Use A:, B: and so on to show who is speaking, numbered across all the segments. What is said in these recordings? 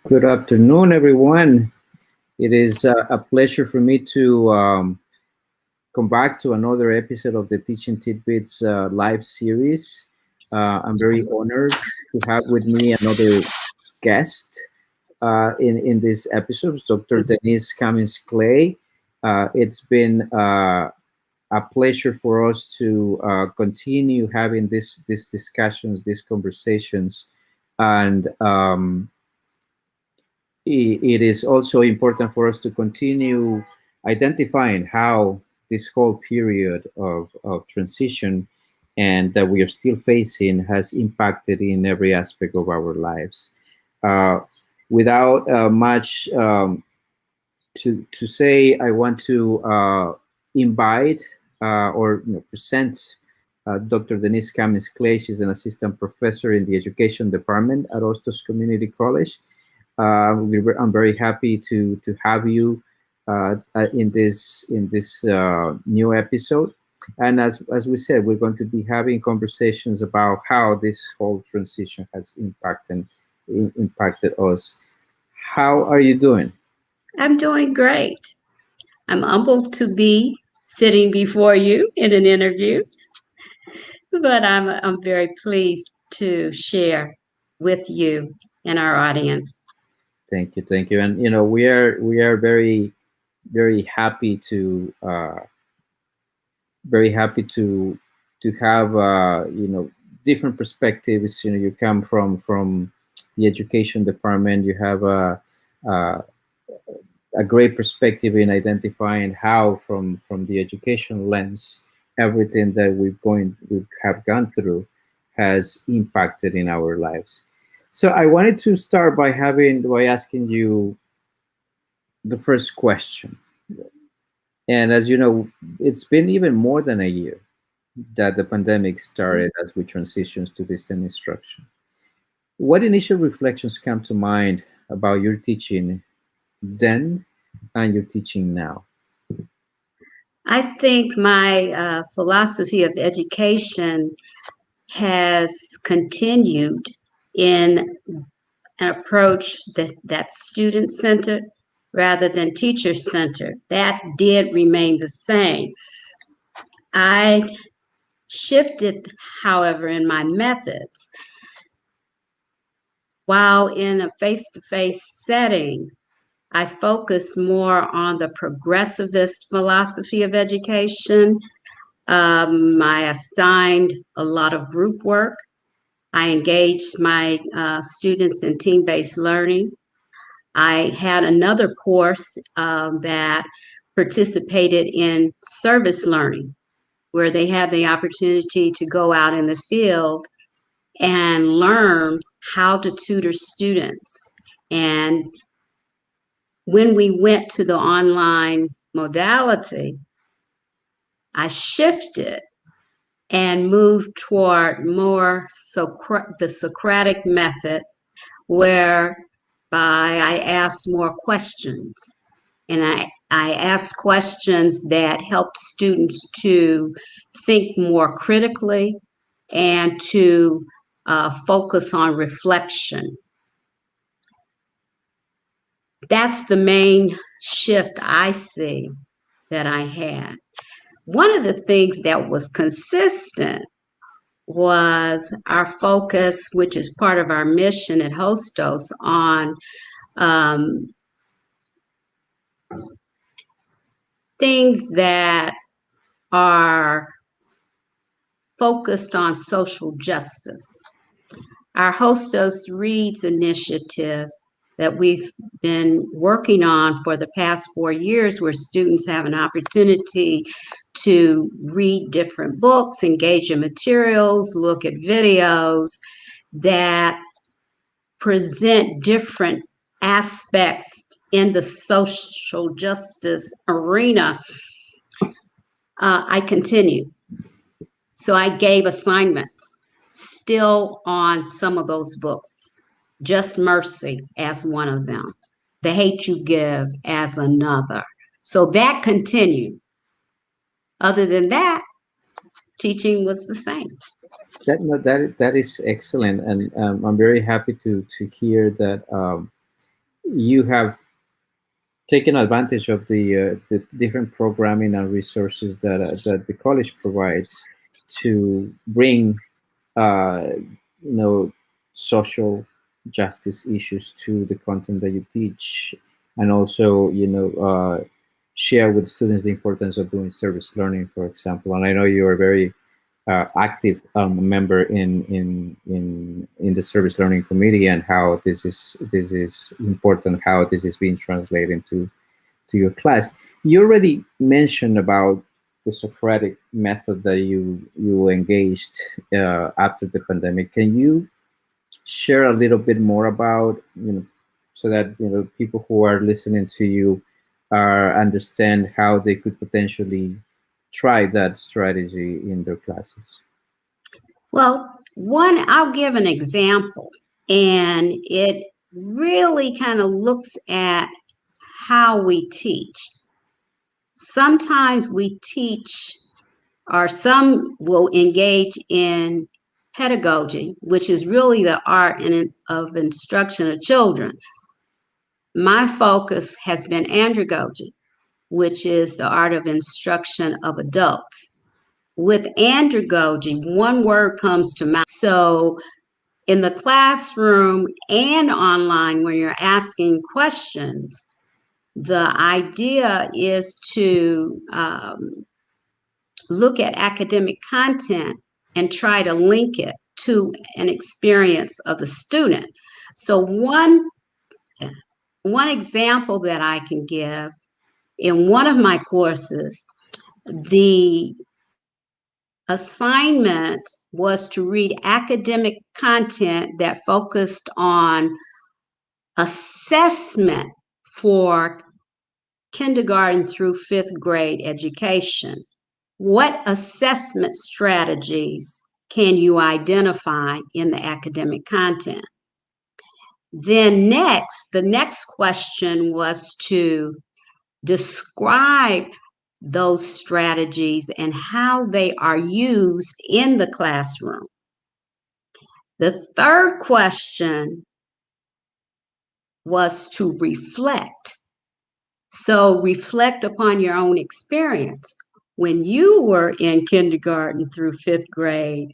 A: Good afternoon, everyone. It is a pleasure for me to come back to another episode of the Teaching Tidbits live series. I'm very honored to have with me another guest in this episode, Dr. Denise Cummings-Clay. It's been a pleasure for us to continue having these discussions, these conversations, and it is also important for us to continue identifying how this whole period of transition and that we are still facing has impacted in every aspect of our lives. Without much to say, I want to invite or present Dr. Denise Cummings-Clay. She's an assistant professor in the education department at Hostos Community College. I'm very happy to have you in this new episode. And as we said, we're going to be having conversations about how this whole transition has impacted us. How are you doing?
B: I'm doing great. I'm humbled to be sitting before you in an interview, but I'm very pleased to share with you and our audience.
A: Thank you, and we are very happy to have different perspectives. You come from the education department. You have a great perspective in identifying how from the education lens everything that we have gone through has impacted in our lives. So I wanted to start by asking you the first question. And as you know, it's been even more than a year that the pandemic started as we transitioned to distant instruction. What initial reflections come to mind about your teaching then and your teaching now?
B: I think my philosophy of education has continued in an approach that's student-centered rather than teacher-centered. That did remain the same. I shifted, however, in my methods. While in a face-to-face setting, I focus more on the progressivist philosophy of education. I assigned a lot of group work. I engaged my students in team-based learning. I had another course that participated in service learning, where they had the opportunity to go out in the field and learn how to tutor students. And when we went to the online modality, I shifted and moved toward more the Socratic Method, whereby I asked more questions. And I asked questions that helped students to think more critically and to focus on reflection. That's the main shift I see that I had. One of the things that was consistent was our focus, which is part of our mission at Hostos, on things that are focused on social justice. Our Hostos Reads initiative that we've been working on for the past 4 years, where students have an opportunity to read different books, engage in materials, look at videos that present different aspects in the social justice arena. I continued. So I gave assignments still on some of those books, Just Mercy as one of them. the hate you give as another. So that continued. Other than that, teaching was the same.
A: That is excellent, and I'm very happy to hear that you have taken advantage of the different programming and resources that the college provides to bring uh, you know social justice issues to the content that you teach, and also share with students the importance of doing service learning, for example. And I know you are very active member in the service learning committee, and how this is important, how this is being translated to your class. You already mentioned about the Socratic method that you engaged after the pandemic. Can you share a little bit more about, so that people who are listening to you understand how they could potentially try that strategy in their classes?
B: Well, I'll give an example, and it really kind of looks at how we teach. Sometimes we teach, or some will engage in pedagogy, which is really the art of instruction of children. My focus has been andragogy, which is the art of instruction of adults. With andragogy, one word comes to mind. So in the classroom and online, when you're asking questions, the idea is to look at academic content and try to link it to an experience of the student. So one example that I can give, in one of my courses, the assignment was to read academic content that focused on assessment for kindergarten through fifth grade education. What assessment strategies can you identify in the academic content? Then the next question was to describe those strategies and how they are used in the classroom. The third question was to reflect. So reflect upon your own experience. When you were in kindergarten through fifth grade,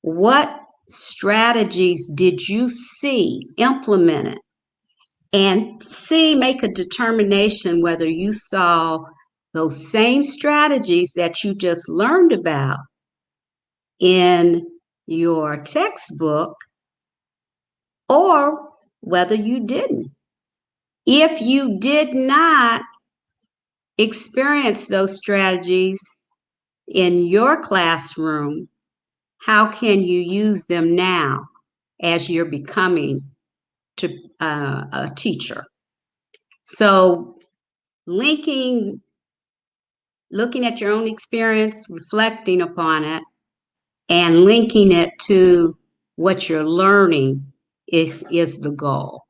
B: what strategies did you see implemented? And make a determination whether you saw those same strategies that you just learned about in your textbook, or whether you didn't. If you did not experience those strategies in your classroom, how can you use them now as you're becoming a teacher? So looking at your own experience, reflecting upon it, and linking it to what you're learning is the goal.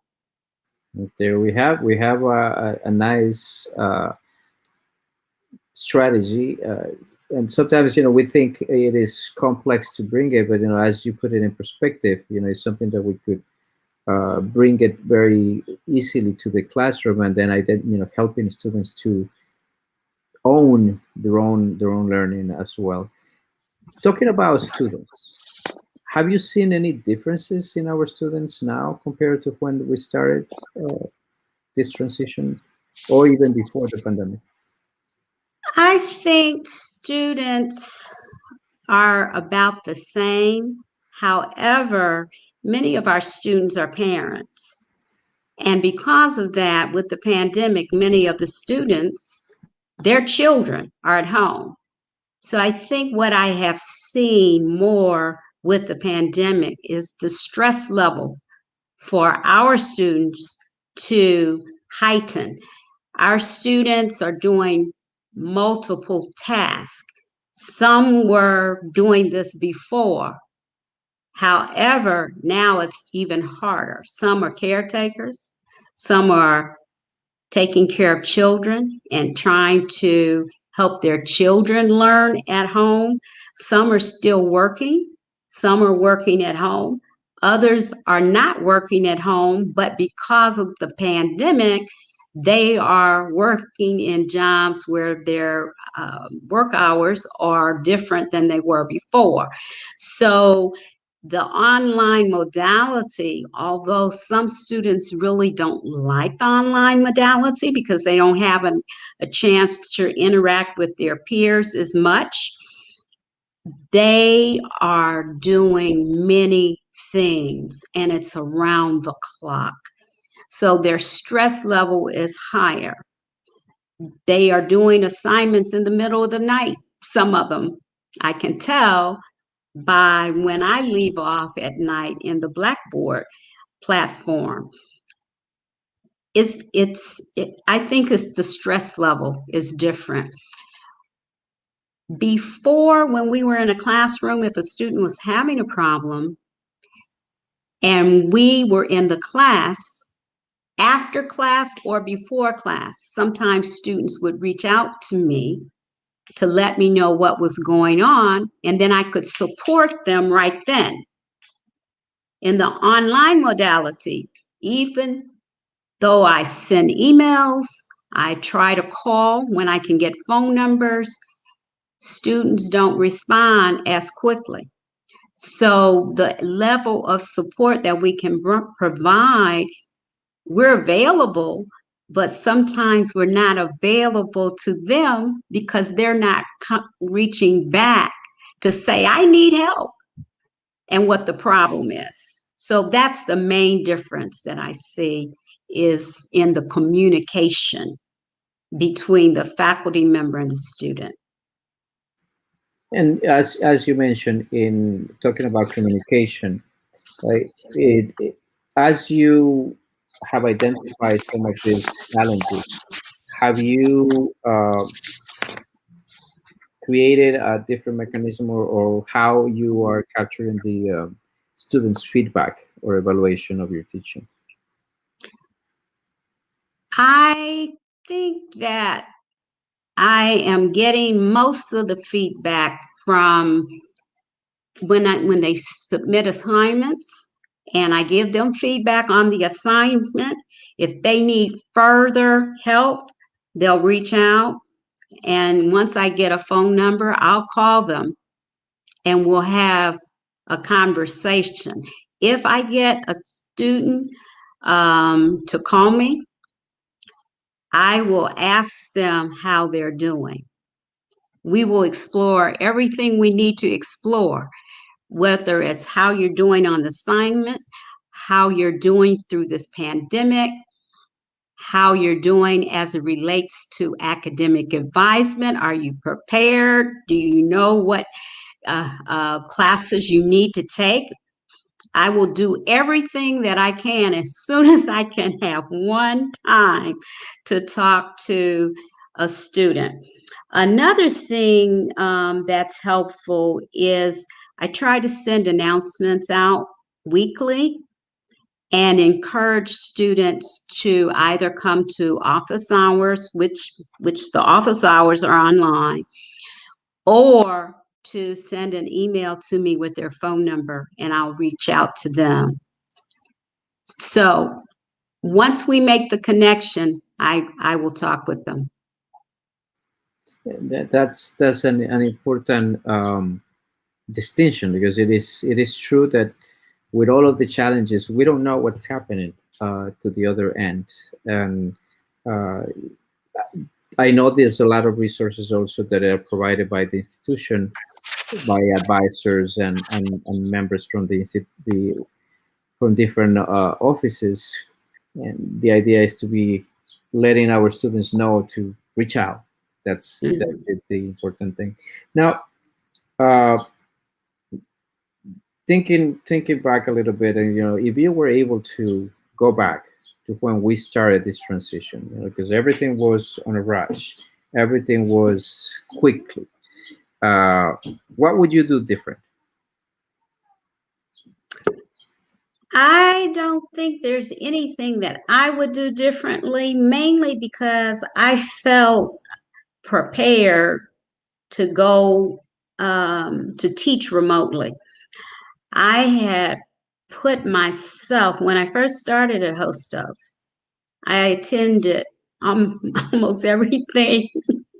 A: There we have a nice strategy, and sometimes we think it is complex to bring it, but as you put it in perspective, it's something that we could bring it very easily to the classroom, and then helping students to own their own learning as well. Talking about students, have you seen any differences in our students now compared to when we started this transition, or even before the pandemic?
B: I think students are about the same. However, many of our students are parents. And because of that, with the pandemic, many of the students, their children are at home. So I think what I have seen more with the pandemic is the stress level for our students to heighten. Our students are doing multiple tasks. Some were doing this before. However, now it's even harder. Some are caretakers, some are taking care of children and trying to help their children learn at home. Some are still working, some are working at home, others are not working at home, but because of the pandemic, they are working in jobs where their work hours are different than they were before. So the online modality, although some students really don't like the online modality because they don't have a chance to interact with their peers as much, they are doing many things and it's around the clock. So their stress level is higher. They are doing assignments in the middle of the night, some of them. I can tell by when I leave off at night in the Blackboard platform. I think it's the stress level is different. Before, when we were in a classroom, if a student was having a problem and we were in the class, after class or before class, sometimes students would reach out to me to let me know what was going on, and then I could support them right then. In the online modality, even though I send emails, I try to call when I can get phone numbers, students don't respond as quickly. So the level of support that we can provide, we're available, but sometimes we're not available to them because they're not reaching back to say, I need help, and what the problem is. So that's the main difference that I see is in the communication between the faculty member and the student.
A: And as you mentioned in talking about communication, right? As you have identified some of these challenges, have you created a different mechanism, or how you are capturing the students' feedback or evaluation of your teaching?
B: I think that I am getting most of the feedback from when they submit assignments, and I give them feedback on the assignment. If they need further help, they'll reach out. And once I get a phone number, I'll call them and we'll have a conversation. If I get a student to call me, I will ask them how they're doing. We will explore everything we need to explore, whether it's how you're doing on the assignment, how you're doing through this pandemic, how you're doing as it relates to academic advisement. Are you prepared? Do you know what classes you need to take? I will do everything that I can as soon as I can have one time to talk to a student. Another thing that's helpful is I try to send announcements out weekly and encourage students to either come to office hours, which the office hours are online, or to send an email to me with their phone number and I'll reach out to them. So once we make the connection, I will talk with them.
A: That's an important distinction, because it is true that with all of the challenges, we don't know what's happening to the other end. And I know there's a lot of resources also that are provided by the institution, by advisors and members from the from different offices. And the idea is to be letting our students know to reach out. That's the important thing. Now, thinking back a little bit, and if you were able to go back to when we started this transition, because everything was on a rush, everything was quickly, what would you do different?
B: I I don't think there's anything that I would do differently, mainly because I felt prepared to go to teach remotely. I had put myself, when I first started at Hostos, I attended almost everything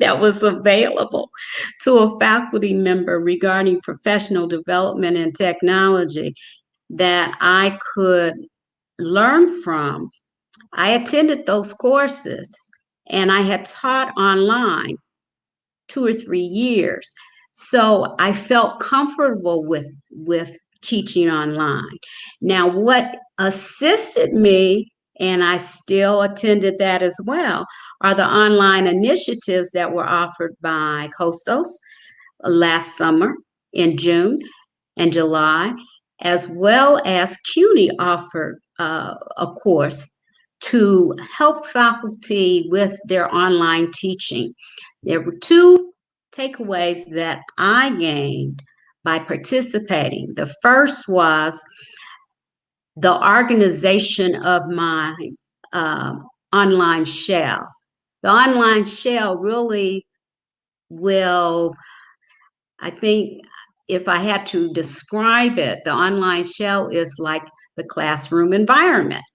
B: that was available to a faculty member regarding professional development and technology that I could learn from. I attended those courses and I had taught online 2 or 3 years. So I felt comfortable with teaching online. Now, what assisted me, and I still attended that as well, are the online initiatives that were offered by Hostos last summer in June and July, as well as CUNY offered a course to help faculty with their online teaching. There were two takeaways that I gained by participating. The first was the organization of my uh, online shell. The online shell really will, I think, if I had to describe it, the online shell is like the classroom environment.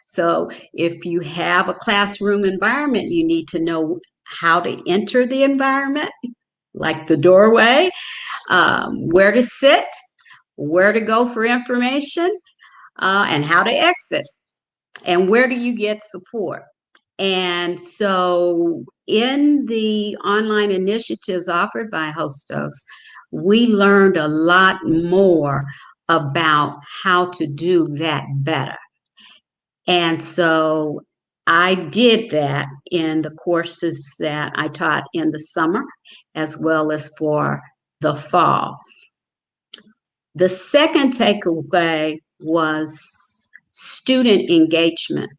B: So if you have a classroom environment, you need to know how to enter the environment, like the doorway, where to sit, where to go for information, and how to exit, and where do you get support. And so in the online initiatives offered by Hostos, we learned a lot more about how to do that better. And so I did that in the courses that I taught in the summer, as well as for the fall. The second takeaway was student engagement.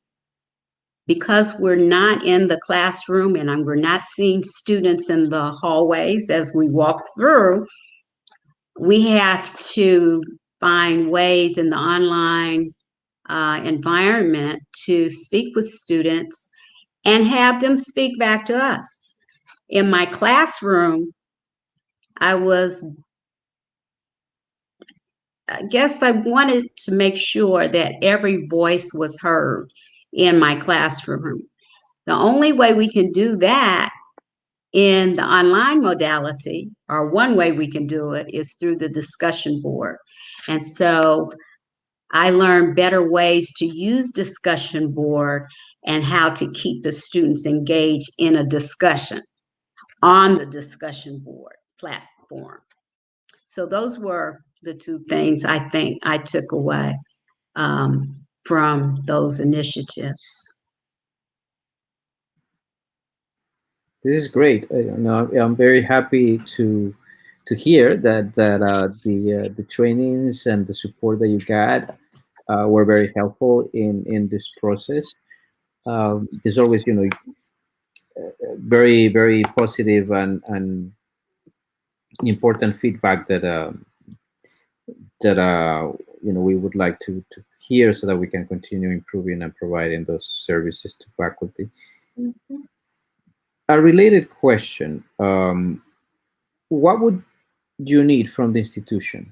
B: Because we're not in the classroom and we're not seeing students in the hallways as we walk through, we have to find ways in the online environment to speak with students and have them speak back to us. In my classroom, I guess I wanted to make sure that every voice was heard in my classroom. The only way we can do that in the online modality, or one way we can do it, is through the discussion board. And so I learned better ways to use discussion board and how to keep the students engaged in a discussion on the discussion board platform. So those were the two things I think I took away from those initiatives.
A: This is great. I'm very happy to hear the trainings and the support that you got were very helpful in this process. There's always, very positive and important feedback that we would like to hear so that we can continue improving and providing those services to faculty.
B: Mm-hmm.
A: A related question: what would you need from the institution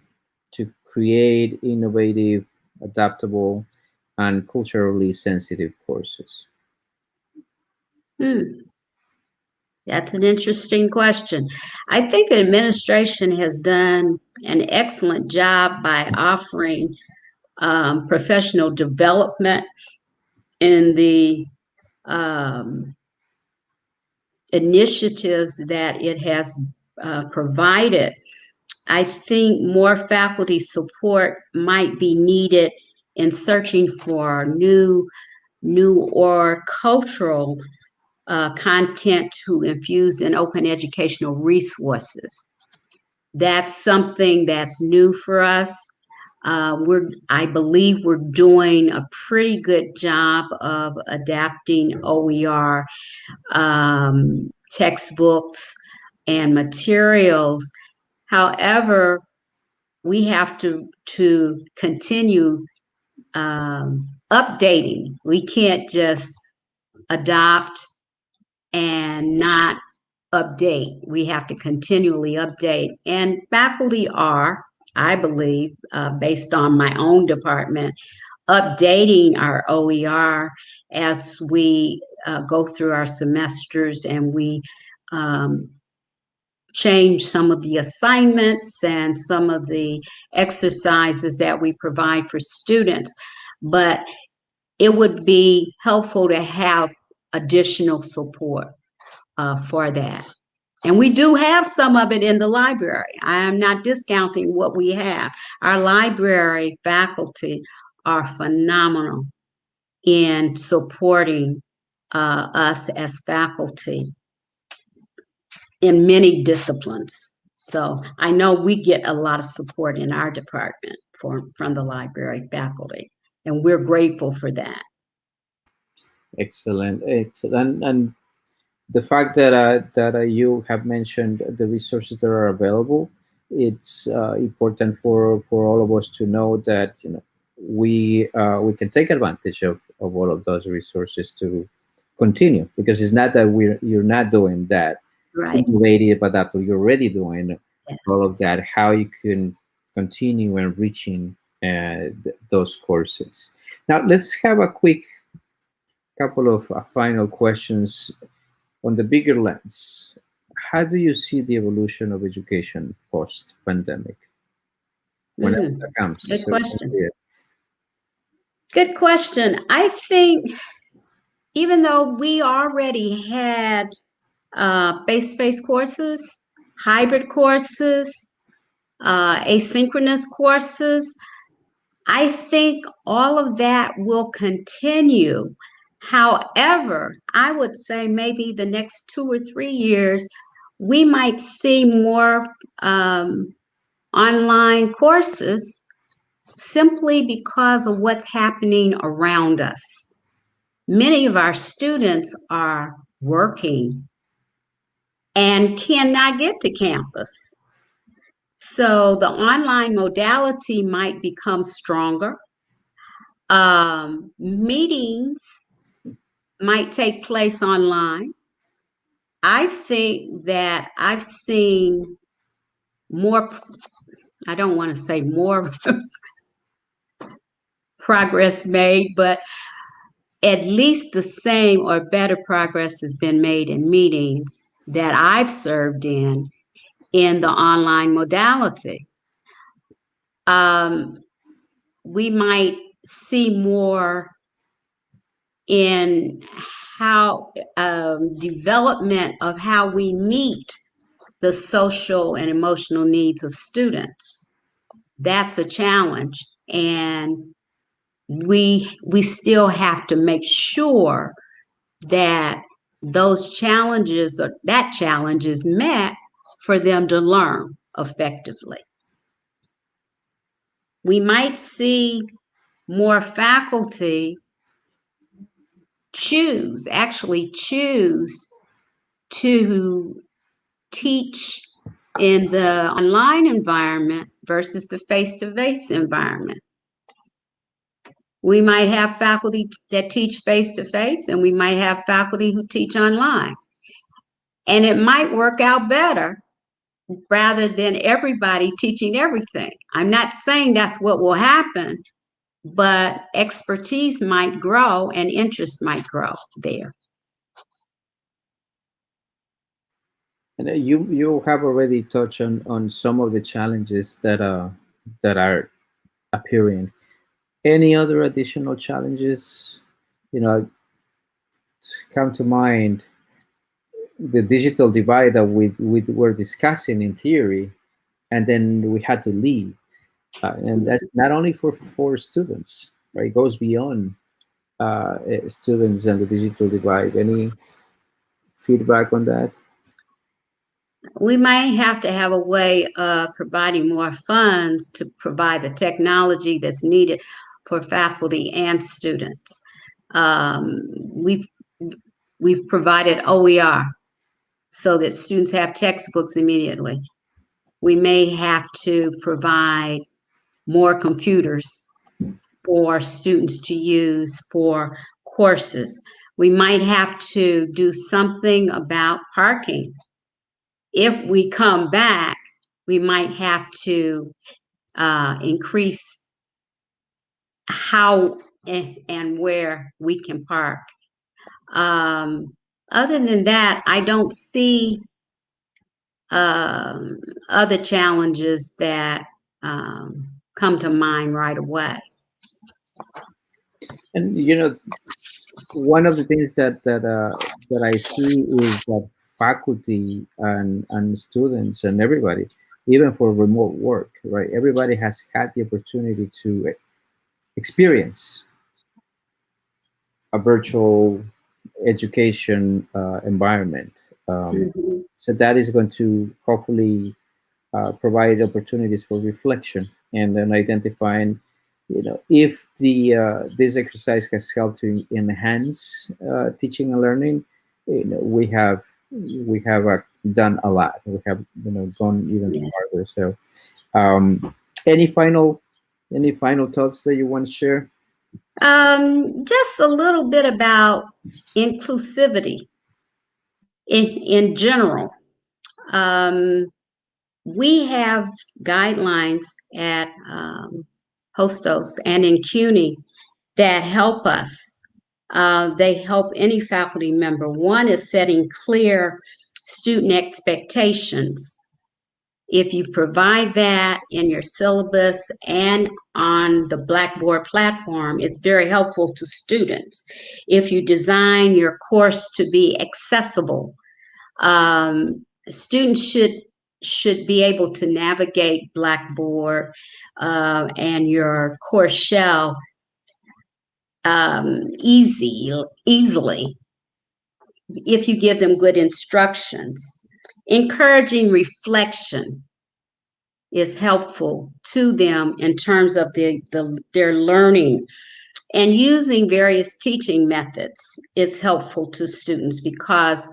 A: to create innovative, adaptable, and culturally sensitive courses?
B: That's an interesting question. I think the administration has done an excellent job by offering professional development in the initiatives that it has provided. I think more faculty support might be needed in searching for new or cultural content to infuse in open educational resources. That's something that's new for us. I believe we're doing a pretty good job of adapting OER textbooks and materials. However, we have to continue updating. We can't just adopt and not update. We have to continually update. And faculty are, I believe, based on my own department, updating our OER as we go through our semesters, and we change some of the assignments and some of the exercises that we provide for students. But it would be helpful to have additional support for that. And we do have some of it in the library. I am not discounting what we have. Our library faculty are phenomenal in supporting us as faculty in many disciplines. So I know we get a lot of support in our department from the library faculty, and we're grateful for that.
A: Excellent, excellent. And the fact that you have mentioned the resources that are available, it's important for all of us to know that we can take advantage of all of those resources to continue, because it's not that you're not doing that
B: Right.
A: innovative, but that you're already doing
B: Yes.
A: all of that, how you can continue enriching those courses. Now let's have a quick couple of final questions on the bigger lens. How do you see the evolution of education post-pandemic? Whenever that comes.
B: Good question.
A: Yeah.
B: Good question. I think even though we already had face-to-face courses, hybrid courses, asynchronous courses, I think all of that will continue. However, I would say maybe the next 2 or 3 years, we might see more online courses simply because of what's happening around us. Many of our students are working and cannot get to campus. So the online modality might become stronger. Meetings might take place online. I think that I've seen more, I don't want to say more progress made, but at least the same or better progress has been made in meetings that I've served in the online modality. We might see more in how development of how we meet the social and emotional needs of students. That's a challenge, and we still have to make sure that those challenges or that challenge is met for them to learn effectively. We might see more faculty actually choose to teach in the online environment versus the face-to-face environment. We might have faculty that teach face-to-face, and we might have faculty who teach online. And it might work out better rather than everybody teaching everything. I'm not saying that's what will happen, but expertise might grow and interest might grow there.
A: And you have already touched on some of the challenges that are appearing. Any other additional challenges, come to mind? The digital divide that we were discussing in theory, and then we had to leave, and that's not only for students, right? It goes beyond students and the digital divide. Any feedback on that?
B: We might have to have a way of providing more funds to provide the technology that's needed for faculty and students. We've provided OER so that students have textbooks immediately. We may have to provide more computers for students to use for courses. We might have to do something about parking. If we come back, we might have to increase how and where we can park. Other than that, I don't see other challenges that come to mind right away.
A: And one of the things that I see is that faculty and students and everybody, even for remote work, right? Everybody has had the opportunity to experience a virtual education environment.
B: Mhm.
A: So that is going to hopefully provide opportunities for reflection and then identifying, if the this exercise has helped to enhance teaching and learning. We have done a lot. We have gone even
B: Yes.
A: farther. So, um, any final any final thoughts that you want to share?
B: Just a little bit about inclusivity in general. Um, we have guidelines at Hostos and in CUNY that help us. They help any faculty member. One is setting clear student expectations. If you provide that in your syllabus and on the Blackboard platform, it's very helpful to students. If you design your course to be accessible, students should be able to navigate Blackboard and your course shell easily if you give them good instructions. Encouraging reflection is helpful to them in terms of their learning. And using various teaching methods is helpful to students because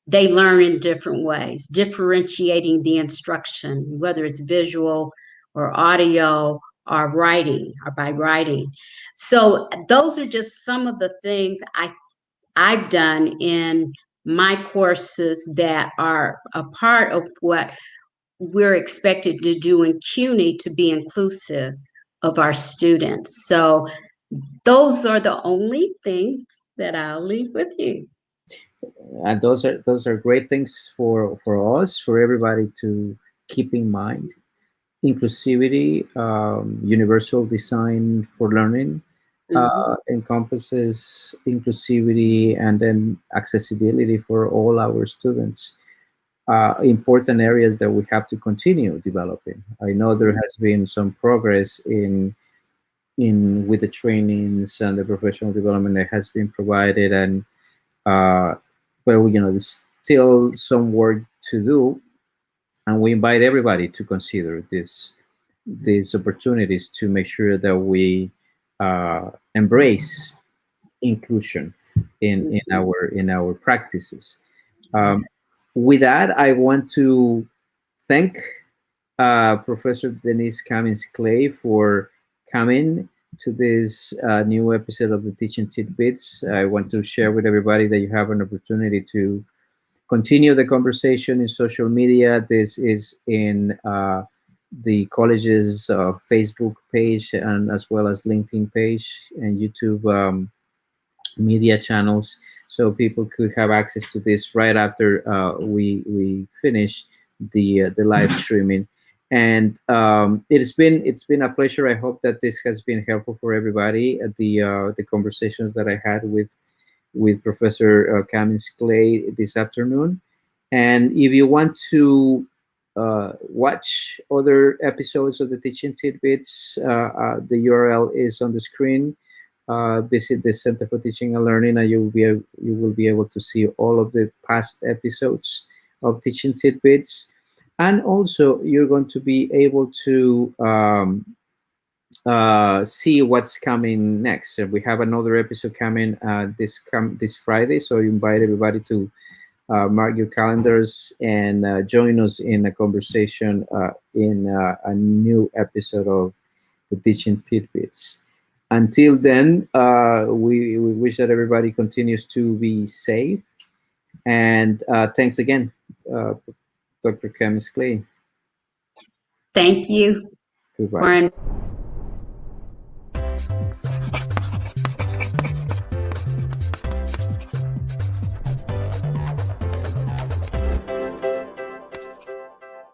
B: they learn in different ways, differentiating the instruction, whether it's visual or audio or writing or by writing. So those are just some of the things I've done in my courses that are a part of what we're expected to do in CUNY to be inclusive of our students. So those are the only things that I'll leave with you.
A: And those are great things for us, for everybody to keep in mind. Inclusivity, universal design for learning,
B: Mhm.
A: encompasses inclusivity and then accessibility for all our students. Important areas that we have to continue developing. I know there has been some progress in with the trainings and the professional development that has been provided, and uh, but there's still some work to do, and we invite everybody to consider these opportunities to make sure that we embrace inclusion
B: Mhm.
A: in our practices. Um,
B: Yes.
A: with that, I want to thank Professor Denise Cummings-Clay for coming to this new episode of the Teaching Tidbits. I want to share with everybody that you have an opportunity to continue the conversation in social media. This is in the college's Facebook page and as well as LinkedIn page and YouTube media channels, so people could have access to this right after we finish the live streaming. And it's been a pleasure. I hope that this has been helpful for everybody. The conversations that I had with Professor Cummings-Clay this afternoon. And if you want to watch other episodes of the Teaching Tidbits, the URL is on the screen. Visit the Center for Teaching and Learning, and you will be able to see all of the past episodes of Teaching Tidbits. And also, you're going to be able to see what's coming next. So we have another episode coming this Friday, so I invite everybody to mark your calendars and join us in a conversation in a new episode of the Teaching Tidbits. Until then, we wish that everybody continues to be safe. And thanks again, Dr. Cummings-Clay.
B: Thank you
A: Goodbye.
B: for